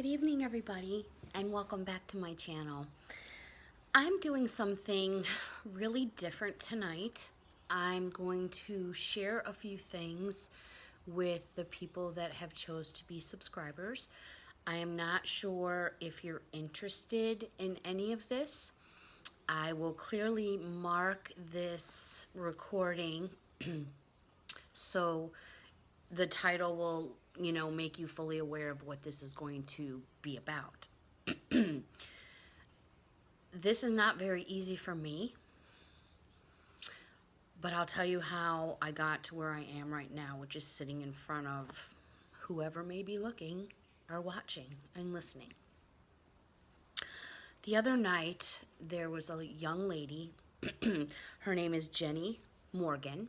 Good evening, everybody, and welcome back to my channel. I'm doing something really different tonight. I'm going to share a few things with the people that have chose to be subscribers. I am not sure if you're interested in any of this. I will clearly mark this recording so the title will, make you fully aware of what this is going to be about. This is not very easy for me, but I'll tell you how I got to where I am right now, which is sitting in front of whoever may be looking or watching and listening. The other night, there was a young lady. Her name is Jenny Morgan.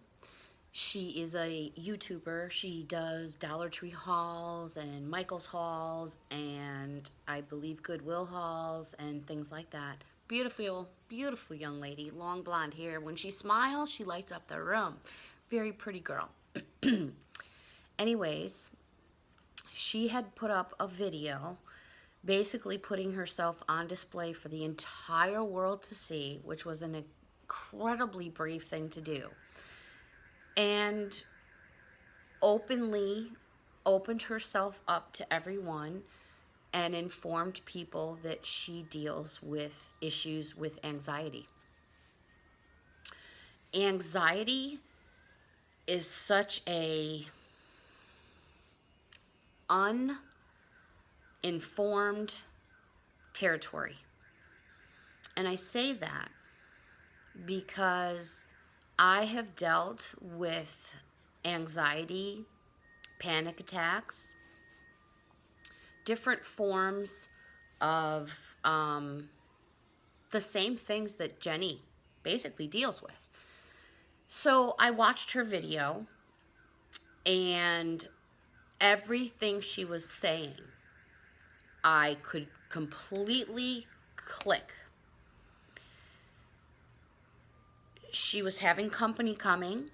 She is a YouTuber. She does Dollar Tree hauls and Michael's hauls and I believe Goodwill hauls and things like that. Beautiful, beautiful young lady, long blonde hair. When she smiles, she lights up the room. Very pretty girl. Anyways, she had put up a video basically putting herself on display for the entire world to see, which was an incredibly brave thing to do. And openly opened herself up to everyone and informed people that she deals with issues with anxiety. Anxiety is such a uninformed territory. And I say that because I have dealt with anxiety, panic attacks, different forms of the same things that Jenny basically deals with. So I watched her video, and everything she was saying, I could completely click. She was having company coming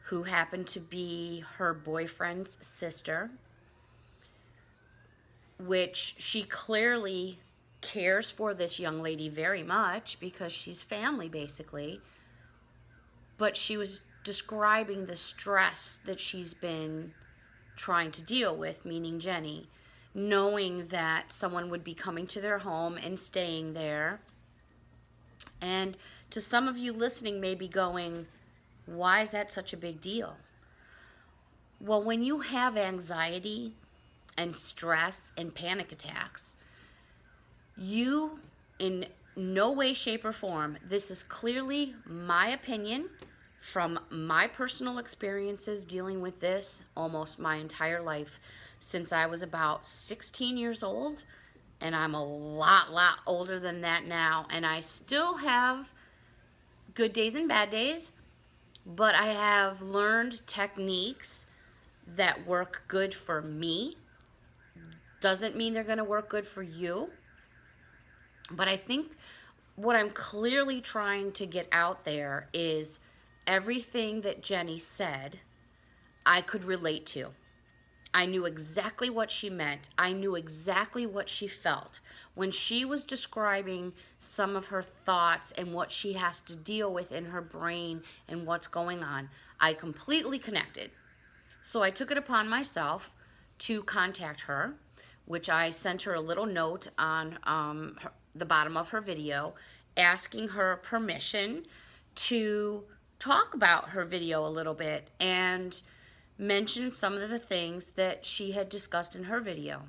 who happened to be her boyfriend's sister, which she clearly cares for this young lady very much because she's family basically. But she was describing the stress that she's been trying to deal with, meaning Jenny, knowing that someone would be coming to their home and staying there. And to some of you listening may be going, why is that such a big deal? Well, when you have anxiety and stress and panic attacks, you, in no way, shape, or form, this is clearly my opinion from my personal experiences dealing with this almost my entire life since I was about 16 years old, and I'm a lot older than that now, and I still have good days and bad days, but I have learned techniques that work good for me. Doesn't mean they're going to work good for you. But I think what I'm clearly trying to get out there is everything that Jenny said, I could relate to. I knew exactly what she meant. I knew exactly what she felt. When she was describing some of her thoughts and what she has to deal with in her brain and what's going on, I completely connected. So I took it upon myself to contact her, which I sent her a little note on the bottom of her video asking her permission to talk about her video a little bit and mention some of the things that she had discussed in her video.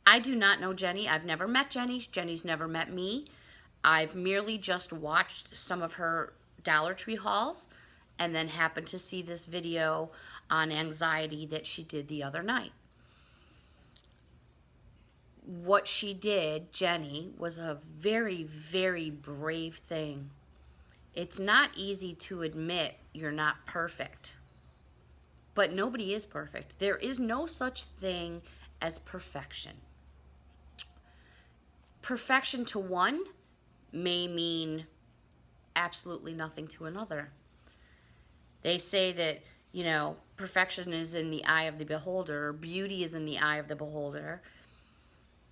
I do not know Jenny. I've never met Jenny. Jenny's never met me. I've merely just watched some of her Dollar Tree hauls and then happened to see this video on anxiety that she did the other night. What she did, Jenny, was a very brave thing. It's not easy to admit you're not perfect, but nobody is perfect. There is no such thing as perfection. Perfection to one may mean absolutely nothing to another. They say that, perfection is in the eye of the beholder, or beauty is in the eye of the beholder.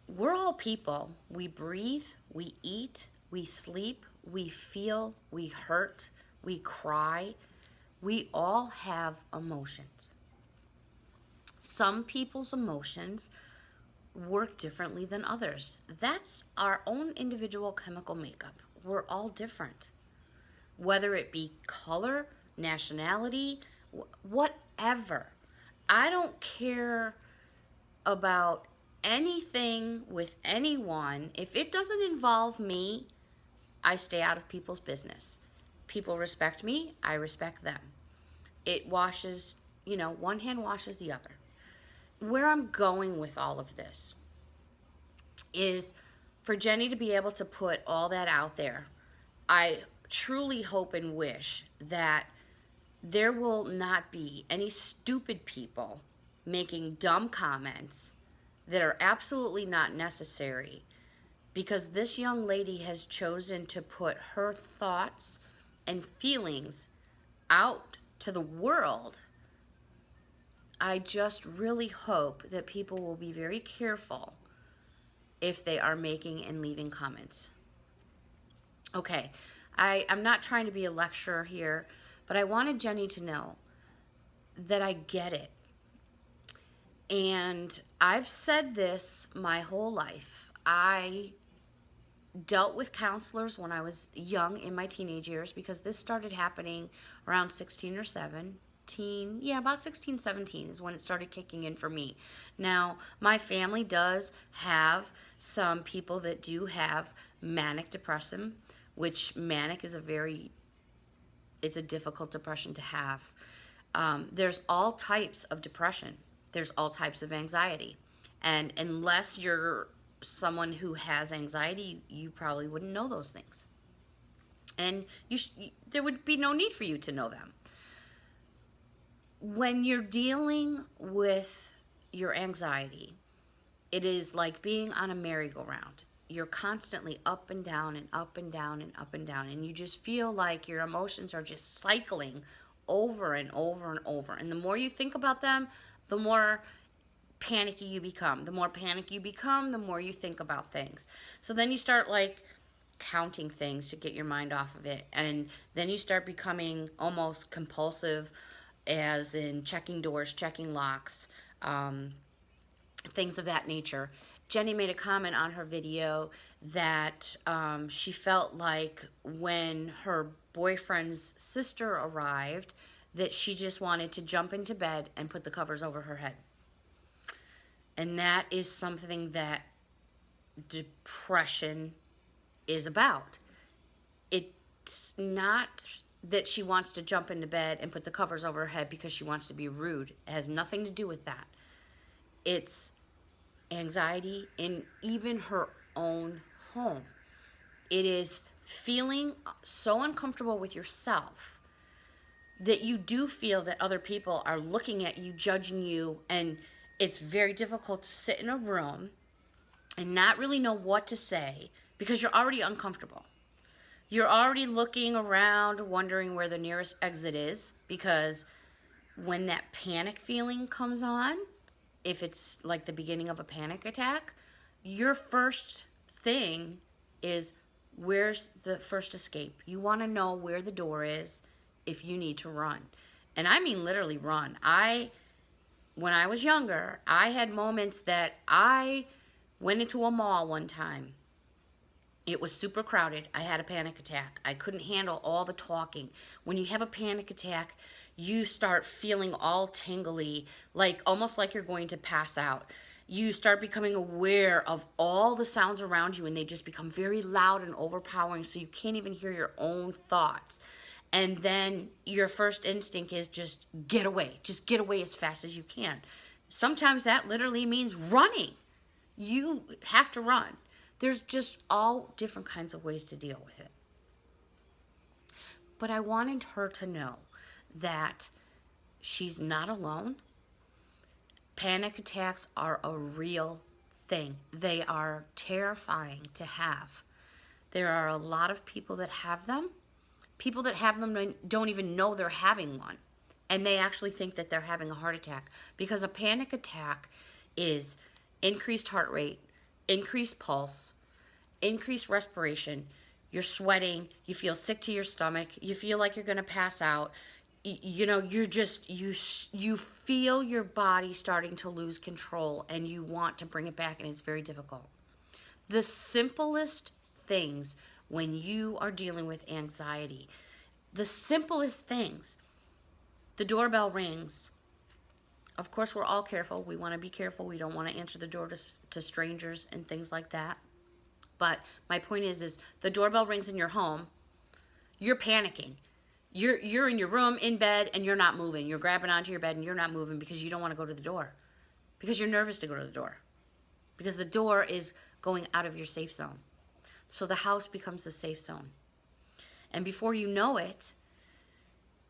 We're all people. We breathe, we eat, we sleep, we feel, we hurt, we cry. We all have emotions. Some people's emotions work differently than others. That's our own individual chemical makeup. We're all different. Whether it be color, nationality, whatever. I don't care about anything with anyone. If it doesn't involve me, I stay out of people's business. People respect me, I respect them. It washes, one hand washes the other. Where I'm going with all of this is for Jenny to be able to put all that out there. I truly hope and wish that there will not be any stupid people making dumb comments that are absolutely not necessary, because this young lady has chosen to put her thoughts and feelings out to the world. I just really hope that people will be very careful if they are making and leaving comments. Okay, I'm not trying to be a lecturer here, but I wanted Jenny to know that I get it. And I've said this my whole life. I dealt with counselors when I was young in my teenage years, because this started happening around 16 or 17. Yeah, about 16, 17 is when it started kicking in for me. Now, my family does have some people that do have manic depression, which manic is it's a difficult depression to have. There's all types of depression. There's all types of anxiety. And unless you're someone who has anxiety, you probably wouldn't know those things. And there would be no need for you to know them. When you're dealing with your anxiety, it is like being on a merry-go-round. You're constantly up and down and up and down and up and down, and you just feel like your emotions are just cycling over and over and over. And the more you think about them, the more panicky you become. The more panic you become, the more you think about things. So then you start like counting things to get your mind off of it. And then you start becoming almost compulsive, as in checking doors, checking locks, things of that nature. Jenny made a comment on her video that she felt like when her boyfriend's sister arrived, that she just wanted to jump into bed and put the covers over her head. And that is something that depression is about. It's not that she wants to jump into bed and put the covers over her head because she wants to be rude. It has nothing to do with that. It's anxiety in even her own home. It is feeling so uncomfortable with yourself that you do feel that other people are looking at you, judging you, and it's very difficult to sit in a room and not really know what to say because you're already uncomfortable. You're already looking around, wondering where the nearest exit is, because when that panic feeling comes on, if it's like the beginning of a panic attack, your first thing is, where's the first escape? You want to know where the door is if you need to run. And I mean literally run. When I was younger, I had moments that I went into a mall one time. It was super crowded. I had a panic attack. I couldn't handle all the talking. When you have a panic attack, you start feeling all tingly, like almost like you're going to pass out. You start becoming aware of all the sounds around you, and they just become very loud and overpowering, so you can't even hear your own thoughts. And then your first instinct is just get away. Just get away as fast as you can. Sometimes that literally means running. You have to run. There's just all different kinds of ways to deal with it. But I wanted her to know that she's not alone. Panic attacks are a real thing. They are terrifying to have. There are a lot of people that have them. People that have them don't even know they're having one. And they actually think that they're having a heart attack, because a panic attack is increased heart rate, increased pulse, increased respiration. You're sweating, you feel sick to your stomach, you feel like you're going to pass out. You're just you feel your body starting to lose control, and you want to bring it back, and it's very difficult. The simplest things when you are dealing with anxiety, the simplest things. The doorbell rings. Of course, we're all careful. We want to be careful. We don't want to answer the door to strangers and things like that. But my point is the doorbell rings in your home. You're panicking. You're in your room, in bed, and you're not moving. You're grabbing onto your bed and you're not moving because you don't want to go to the door. Because you're nervous to go to the door. Because the door is going out of your safe zone. So the house becomes the safe zone. And before you know it,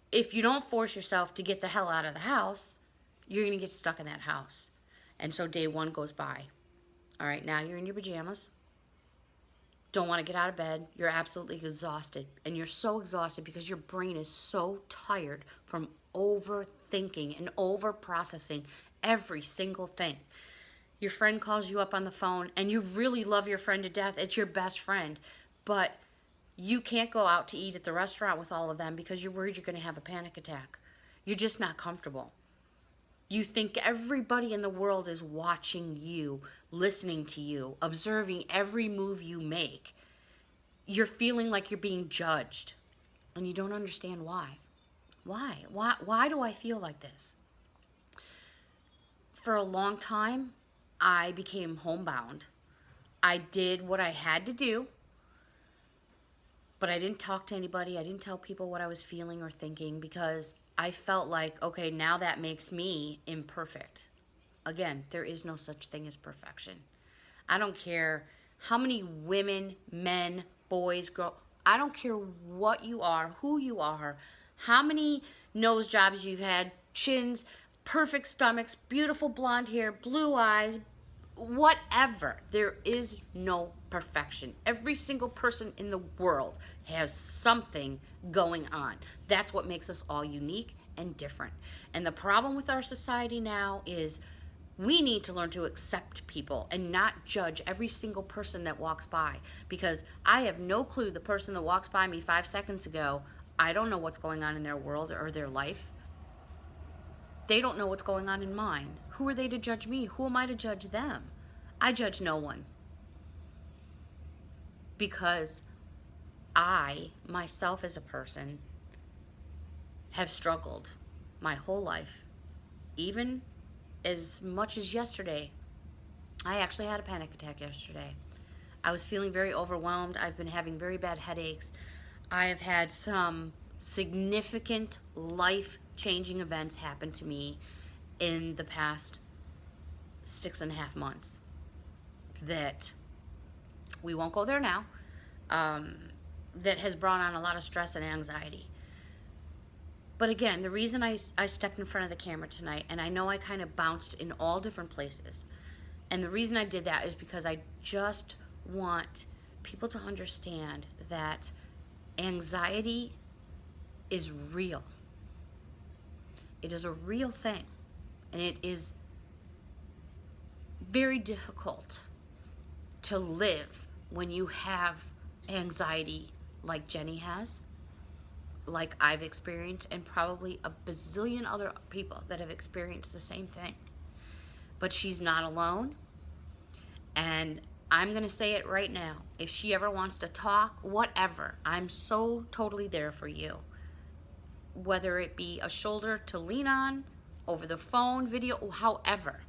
if you don't force yourself to get the hell out of the house, you're going to get stuck in that house. And so day one goes by. All right, now you're in your pajamas. Don't want to get out of bed. You're absolutely exhausted. And you're so exhausted because your brain is so tired from overthinking and over-processing every single thing. Your friend calls you up on the phone, and you really love your friend to death. It's your best friend. But you can't go out to eat at the restaurant with all of them because you're worried you're going to have a panic attack. You're just not comfortable. You think everybody in the world is watching you, listening to you, observing every move you make. You're feeling like you're being judged, and you don't understand why. Why do I feel like this? For a long time, I became homebound. I did what I had to do, but I didn't talk to anybody. I didn't tell people what I was feeling or thinking because I felt like, okay, now that makes me imperfect. Again, there is no such thing as perfection. I don't care how many women, men, boys, girls, I don't care what you are, who you are, how many nose jobs you've had, chins, perfect stomachs, beautiful blonde hair, blue eyes, whatever. There is no perfection. Every single person in the world has something going on. That's what makes us all unique and different. And the problem with our society now is we need to learn to accept people and not judge every single person that walks by, because I have no clue. The person that walks by me 5 seconds ago, I don't know what's going on in their world or their life. They don't know what's going on in mine. Who are they to judge me? Who am I to judge them? I judge no one. Because I, myself as a person, have struggled my whole life. Even as much as yesterday. I actually had a panic attack yesterday. I was feeling very overwhelmed. I've been having very bad headaches. I have had some significant life-changing events happen to me in the past 6.5 months that we won't go there now, that has brought on a lot of stress and anxiety. But again, the reason I stepped in front of the camera tonight, and I know I kind of bounced in all different places, and the reason I did that is because I just want people to understand that anxiety is real. It is a real thing, and it is very difficult to live when you have anxiety like Jenny has, like I've experienced, and probably a bazillion other people that have experienced the same thing. But she's not alone, and I'm going to say it right now. If she ever wants to talk, whatever, I'm so totally there for you. Whether it be a shoulder to lean on, over the phone, video, however,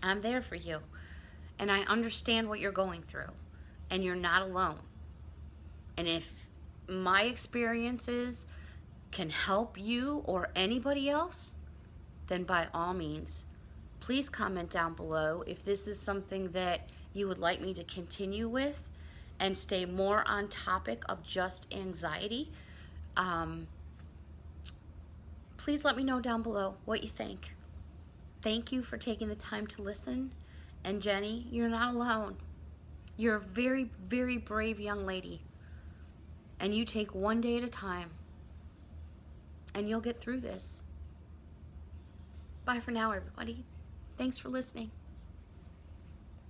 I'm there for you. And I understand what you're going through, and you're not alone. And if my experiences can help you or anybody else, then by all means, please comment down below if this is something that you would like me to continue with and stay more on topic of just anxiety. Please let me know down below what you think. Thank you for taking the time to listen. And Jenny, you're not alone. You're a very, very brave young lady. And you take one day at a time. and you'll get through this. Bye for now, everybody. Thanks for listening.